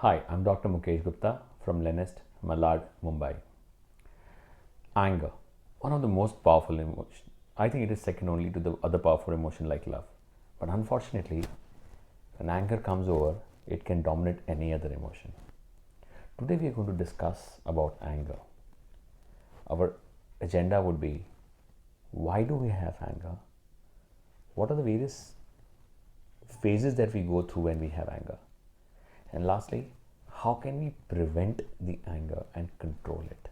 Hi, I'm Dr. Mukesh Gupta from Lenest, Malad, Mumbai. Anger, one of the most powerful emotions. I think it is second only to the other powerful emotion like love. But unfortunately, when anger comes over, it can dominate any other emotion. Today we are going to discuss about anger. Our agenda would be, why do we have anger? What are the various phases that we go through when we have anger? And lastly, how can we prevent the anger and control it?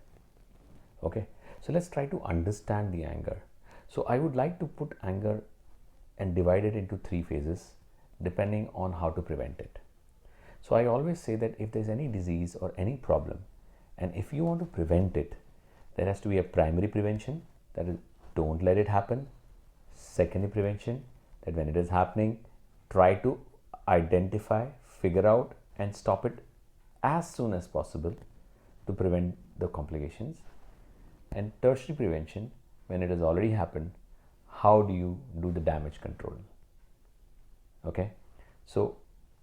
Okay, so let's try to understand the anger. So I would like to put anger and divide it into three phases depending on how to prevent it. So I always say that if there's any disease or any problem, and if you want to prevent it, there has to be a primary prevention, that is, don't let it happen. Secondary prevention, that when it is happening, try to identify, figure out, and stop it as soon as possible to prevent the complications. And tertiary prevention, when it has already happened, how do you do the damage control? Okay, so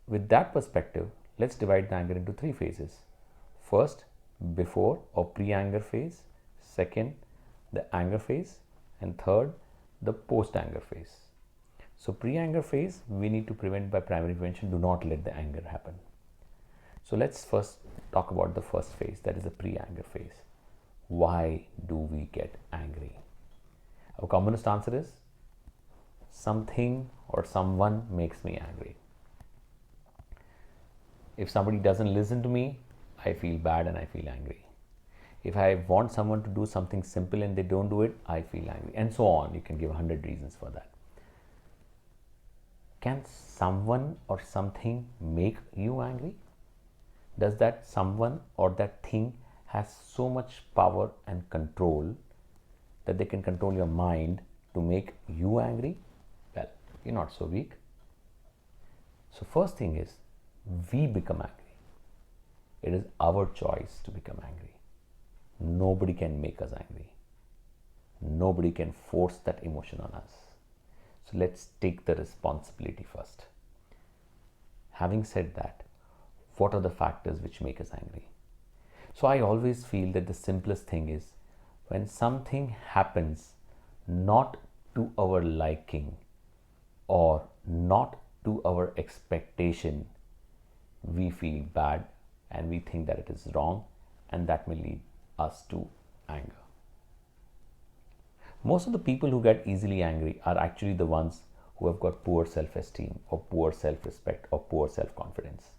with that perspective, let's divide the anger into three phases. First, before or pre-anger phase. Second, the anger phase. And third, the post-anger phase. So pre-anger phase, we need to prevent by primary prevention. Do not let the anger happen. So let's first talk about the first phase, that is the pre-anger phase. Why do we get angry? Our commonest answer is something or someone makes me angry. If somebody doesn't listen to me, I feel bad and I feel angry. If I want someone to do something simple and they don't do it, I feel angry, and so on. You can give 100 reasons for that. Can someone or something make you angry? Does that someone or that thing has so much power and control that they can control your mind to make you angry? Well, you're not so weak. So first thing is, we become angry. It is our choice to become angry. Nobody can make us angry. Nobody can force that emotion on us. So let's take the responsibility first. Having said that, what are the factors which make us angry? So I always feel that the simplest thing is when something happens not to our liking or not to our expectation, we feel bad and we think that it is wrong, and that may lead us to anger. Most of the people who get easily angry are actually the ones who have got poor self-esteem or poor self-respect or poor self-confidence.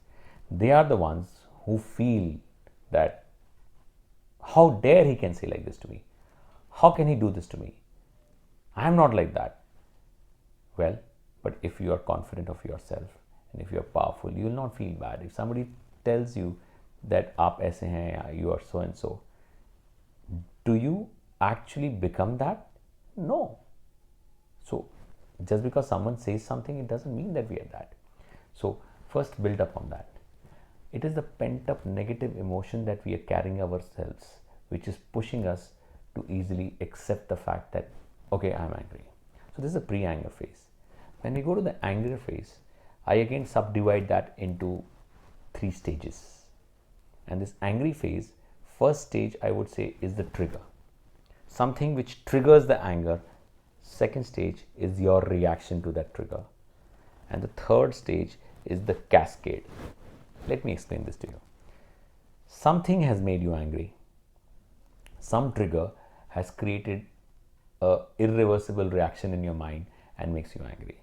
They are the ones who feel that, how dare he can say like this to me? How can he do this to me? I am not like that. Well, but if you are confident of yourself and if you are powerful, you will not feel bad. If somebody tells you that aap aise hain, you are so and so, do you actually become that? No. So just because someone says something, it doesn't mean that we are that. So first build up on that. It is the pent up negative emotion that we are carrying ourselves, which is pushing us to easily accept the fact that, okay, I'm angry. So this is the pre-anger phase. When we go to the anger phase, I again subdivide that into three stages. And this angry phase, first stage I would say is the trigger. Something which triggers the anger. Second stage is your reaction to that trigger. And the third stage is the cascade. Let me explain this to you. Something has made you angry. Some trigger has created an irreversible reaction in your mind and makes you angry.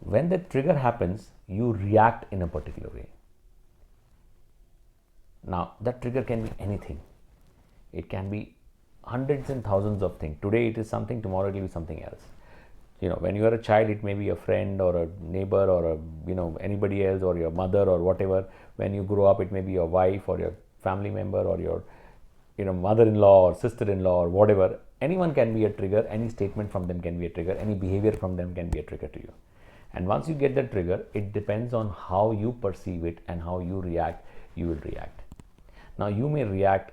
When that trigger happens, you react in a particular way. Now, that trigger can be anything. It can be hundreds and thousands of things. Today it is something, tomorrow it will be something else. When you are a child, it may be a friend or a neighbor or anybody else or your mother or whatever. When you grow up, it may be your wife or your family member or your mother-in-law or sister-in-law or whatever. Anyone can be a trigger. Any statement from them can be a trigger. Any behavior from them can be a trigger to you. And once you get the trigger, it depends on how you perceive it and how you react, you will react. Now you may react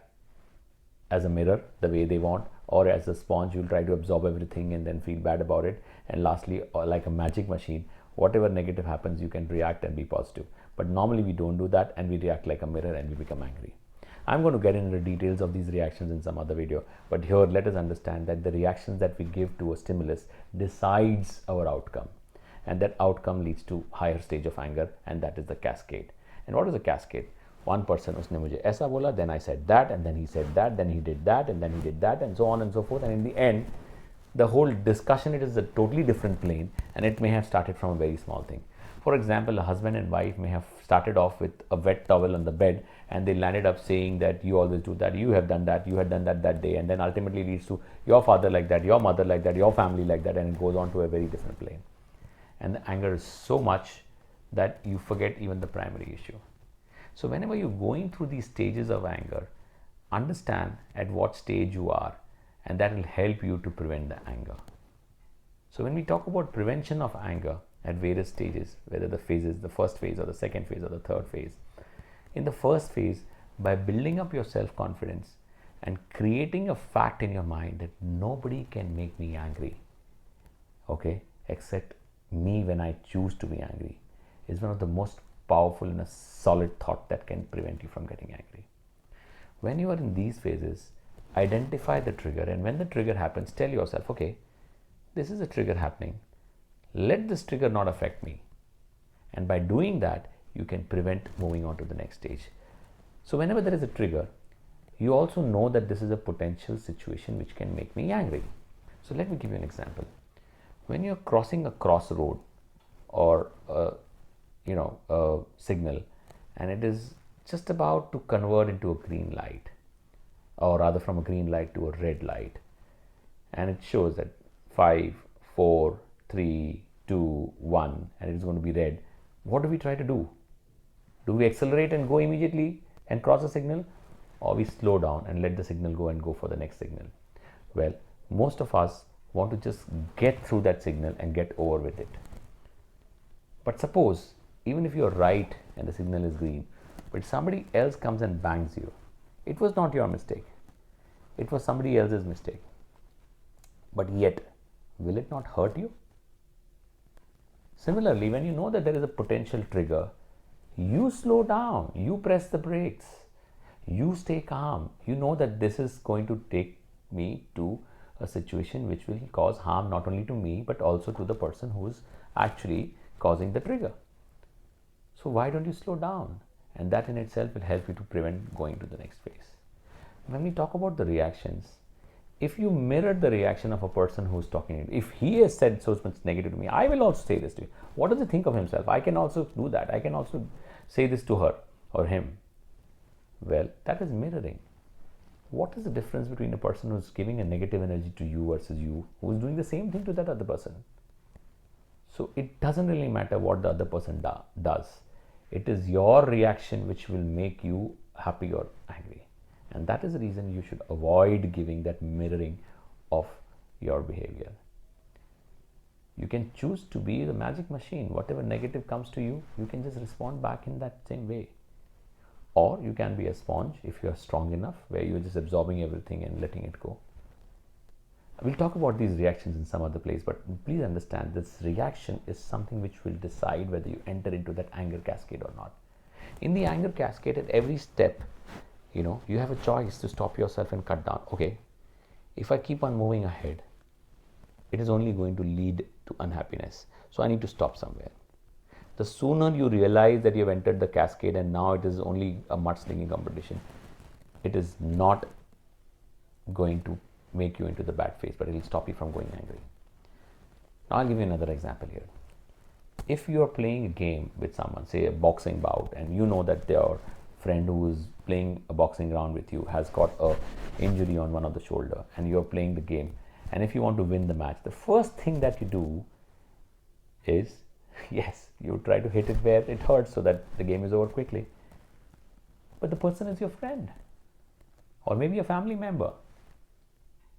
as a mirror, the way they want, or as a sponge, you'll try to absorb everything and then feel bad about it. And lastly, like a magic machine, whatever negative happens, you can react and be positive. But normally we don't do that, and we react like a mirror and we become angry. I'm going to get into the details of these reactions in some other video, but here let us understand that the reactions that we give to a stimulus decides our outcome, and that outcome leads to higher stage of anger, and that is the cascade. And what is a cascade? One person, उसने मुझे ऐसा बोला, then I said that, and then he said that, then he did that, and then he did that, and so on and so forth. And in the end, the whole discussion, it is a totally different plane, and it may have started from a very small thing. For example, a husband and wife may have started off with a wet towel on the bed, and they landed up saying that you always do that, you have done that, you had done that that day, and then ultimately leads to your father like that, your mother like that, your family like that, and it goes on to a very different plane. And the anger is so much that you forget even the primary issue. So whenever you're going through these stages of anger, understand at what stage you are, and that will help you to prevent the anger. So when we talk about prevention of anger at various stages, whether the phase is the first phase or the second phase or the third phase, in the first phase, by building up your self-confidence and creating a fact in your mind that nobody can make me angry, okay, except me when I choose to be angry, is one of the most powerful and a solid thought that can prevent you from getting angry. When you are in these phases, identify the trigger, and when the trigger happens, tell yourself, okay, this is a trigger happening. Let this trigger not affect me. And by doing that, you can prevent moving on to the next stage. So whenever there is a trigger, you also know that this is a potential situation which can make me angry. So let me give you an example. When you're crossing a crossroad or a signal, and it is just about to convert into a green light, or rather from a green light to a red light, and it shows that 5, 4, 3, 2, 1, and it is going to be red. What do we try to do? Do we accelerate and go immediately and cross the signal, or we slow down and let the signal go and go for the next signal? Well, most of us want to just get through that signal and get over with it. But suppose, even if you're right and the signal is green, but somebody else comes and bangs you, it was not your mistake. It was somebody else's mistake. But yet, will it not hurt you? Similarly, when you know that there is a potential trigger, you slow down, you press the brakes, you stay calm. You know that this is going to take me to a situation which will cause harm not only to me, but also to the person who is actually causing the trigger. So why don't you slow down? And that in itself will help you to prevent going to the next phase. When we talk about the reactions, if you mirror the reaction of a person who's talking to you, if he has said so much negative to me, I will also say this to you. What does he think of himself? I can also do that. I can also say this to her or him. Well, that is mirroring. What is the difference between a person who's giving a negative energy to you versus you who's doing the same thing to that other person? So it doesn't really matter what the other person does. It is your reaction which will make you happy or angry. And that is the reason you should avoid giving that mirroring of your behavior. You can choose to be the magic machine. Whatever negative comes to you, you can just respond back in that same way. Or you can be a sponge if you are strong enough, where you're just absorbing everything and letting it go. We'll talk about these reactions in some other place, but please understand this reaction is something which will decide whether you enter into that anger cascade or not. In the anger cascade, at every step, you have a choice to stop yourself and cut down. Okay, if I keep on moving ahead, it is only going to lead to unhappiness. So I need to stop somewhere. The sooner you realize that you have entered the cascade and now it is only a mudslinging competition, it is not going to make you into the bad phase, but it will stop you from going angry. Now I'll give you another example here. If you are playing a game with someone, say a boxing bout, and you know that your friend who is playing a boxing round with you has got a injury on one of the shoulder, and you are playing the game, and if you want to win the match, the first thing that you do is, yes, you try to hit it where it hurts so that the game is over quickly. But the person is your friend or maybe a family member.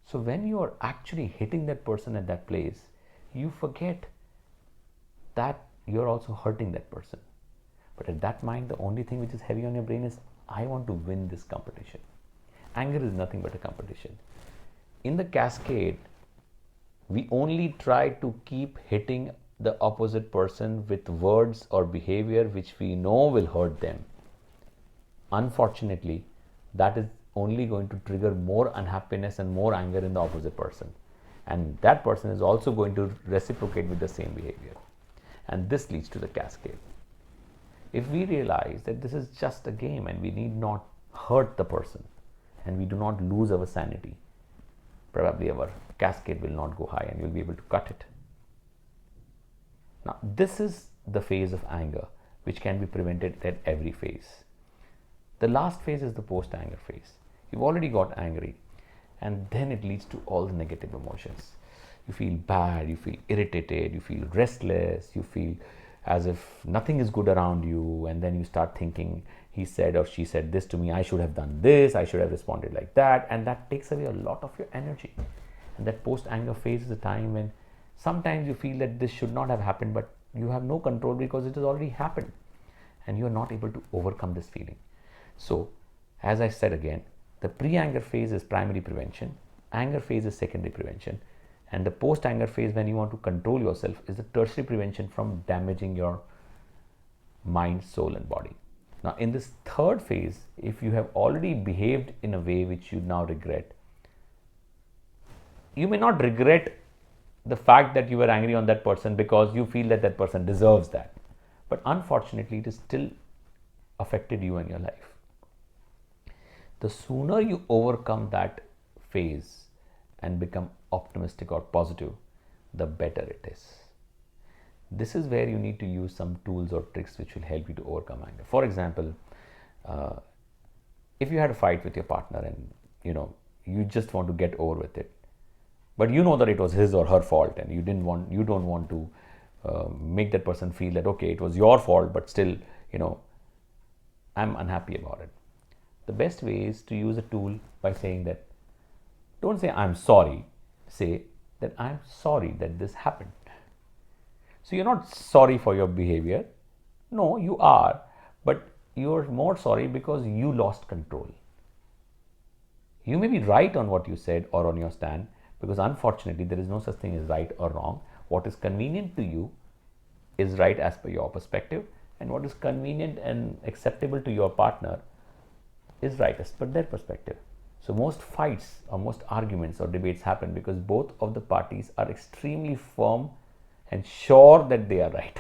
So when you are actually hitting that person at that place, you forget that you're also hurting that person. But at that mind, the only thing which is heavy on your brain is, I want to win this competition. Anger is nothing but a competition. In the cascade, we only try to keep hitting the opposite person with words or behavior which we know will hurt them, unfortunately, that is only going to trigger more unhappiness and more anger in the opposite person. And that person is also going to reciprocate with the same behavior. And this leads to the cascade. If we realize that this is just a game and we need not hurt the person and we do not lose our sanity, probably our cascade will not go high and you'll be able to cut it. Now, this is the phase of anger which can be prevented at every phase. The last phase is the post-anger phase. You've already got angry, and then it leads to all the negative emotions. You feel bad, you feel irritated, you feel restless, you feel as if nothing is good around you, and then you start thinking, he said or she said this to me, I should have done this, I should have responded like that, and that takes away a lot of your energy. And that post-anger phase is a time when sometimes you feel that this should not have happened, but you have no control because it has already happened, and you are not able to overcome this feeling. So, as I said again, the pre-anger phase is primary prevention, anger phase is secondary prevention, and the post-anger phase, when you want to control yourself, is the tertiary prevention from damaging your mind, soul and body. Now, in this third phase, if you have already behaved in a way which you now regret, you may not regret the fact that you were angry on that person because you feel that that person deserves that. But unfortunately, it is still affected you in your life. The sooner you overcome that phase and become optimistic or positive, the better it is. This is where you need to use some tools or tricks which will help you to overcome anger. For example, if you had a fight with your partner and you just want to get over with it, but you know that it was his or her fault, and you don't want to make that person feel that okay, it was your fault, but still I'm unhappy about it. The best way is to use a tool by saying that, don't say I'm sorry, say that I'm sorry that this happened. So you're not sorry for your behavior. No, you are, but you're more sorry because you lost control. You may be right on what you said or on your stand, because unfortunately there is no such thing as right or wrong. What is convenient to you is right as per your perspective, and what is convenient and acceptable to your partner is right as per their perspective. So most fights or most arguments or debates happen because both of the parties are extremely firm and sure that they are right.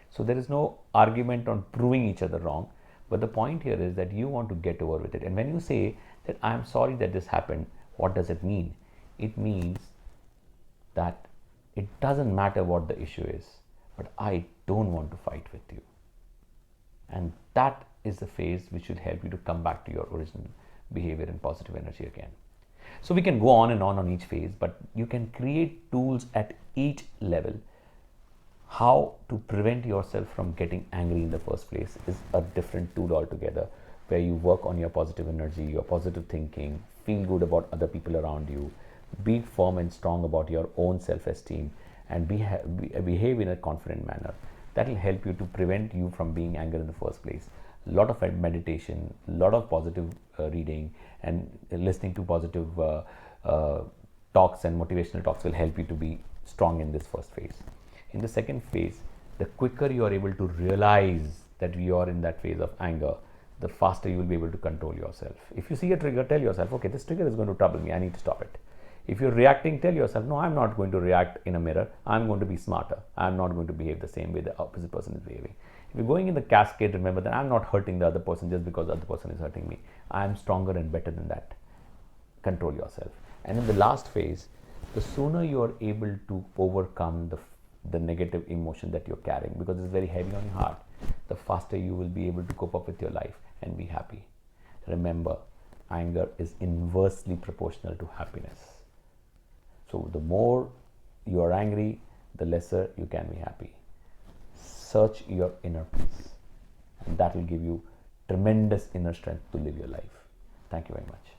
So there is no argument on proving each other wrong, but the point here is that you want to get over with it. And when you say that I am sorry that this happened, what does it mean? It means that it doesn't matter what the issue is, but I don't want to fight with you. And that is the phase which will help you to come back to your original behavior and positive energy again. So we can go on and on each phase, but you can create tools at each level. How to prevent yourself from getting angry in the first place is a different tool altogether, where you work on your positive energy, your positive thinking, feel good about other people around you, be firm and strong about your own self-esteem, and behave in a confident manner. That will help you to prevent you from being angry in the first place. A lot of meditation, a lot of positive reading, and listening to positive talks and motivational talks will help you to be strong in this first phase. In the second phase, the quicker you are able to realize that you are in that phase of anger, the faster you will be able to control yourself. If you see a trigger, tell yourself, okay, this trigger is going to trouble me, I need to stop it. If you're reacting, tell yourself, no, I'm not going to react in a mirror. I'm going to be smarter. I'm not going to behave the same way the opposite person is behaving. If you're going in the cascade, remember that I'm not hurting the other person just because the other person is hurting me. I'm stronger and better than that. Control yourself. And in the last phase, the sooner you are able to overcome the negative emotion that you're carrying, because it's very heavy on your heart, the faster you will be able to cope up with your life and be happy. Remember, anger is inversely proportional to happiness. So the more you are angry, the lesser you can be happy. Search your inner peace, and that will give you tremendous inner strength to live your life. Thank you very much.